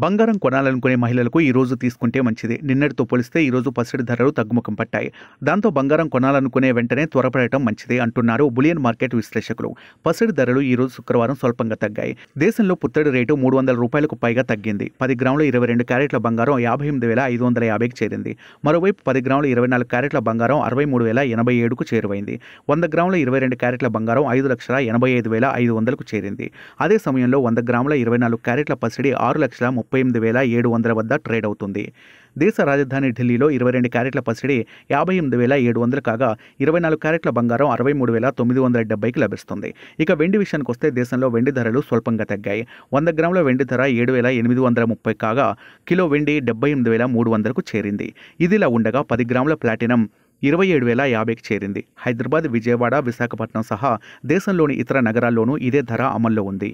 బంగారం కొనాలనుకునే మహిళలకు ఈ రోజు తీసుకుంటే మంచిది. నిన్నటితో పోలిస్తే ఈ రోజు పసిడి ధరలు తగ్గుముఖం పట్టాయి. దాంతో బంగారం కొనాలనుకునే వెంటనే త్వరపడటం మంచిది అంటున్నారు బులియన్ మార్కెట్ విశ్లేషకులు. పసిడి ధరలు ఈ రోజు శుక్రవారం స్వల్పంగా తగ్గాయి. దేశంలో పుత్తడి రేటు $300 పైగా తగ్గింది. 10 గ్రాముల 22 క్యారెట్ల బంగారం 58,550కి చేరింది. మరోవైపు 10 గ్రాముల 24 క్యారెట్ల బంగారం 63,087కు చేరువైంది. 100 గ్రాముల 22 క్యారెట్ల బంగారం 5,85,500కు చేరింది. అదే సమయంలో 100 గ్రాముల 24 క్యారెట్ల పసిడి 6,38,700 వద్ద ట్రేడ్ అవుతుంది. దేశ రాజధాని ఢిల్లీలో 22 క్యారెట్ల పసిడి 58,700 కాగా 24 క్యారెట్ల బంగారం 63,970కి లభిస్తుంది. ఇక వెండి విషయానికి వస్తే దేశంలో వెండి ధరలు స్వల్పంగా తగ్గాయి. 100 గ్రాముల వెండి ధర 7,830 కాగా కిలో వెండి 78,300కు చేరింది. ఇదిలా ఉండగా 10 గ్రాముల ప్లాటినం 27,050కి చేరింది. హైదరాబాద్, విజయవాడ, విశాఖపట్నం సహా దేశంలోని ఇతర నగరాల్లోనూ ఇదే ధర అమల్లో ఉంది.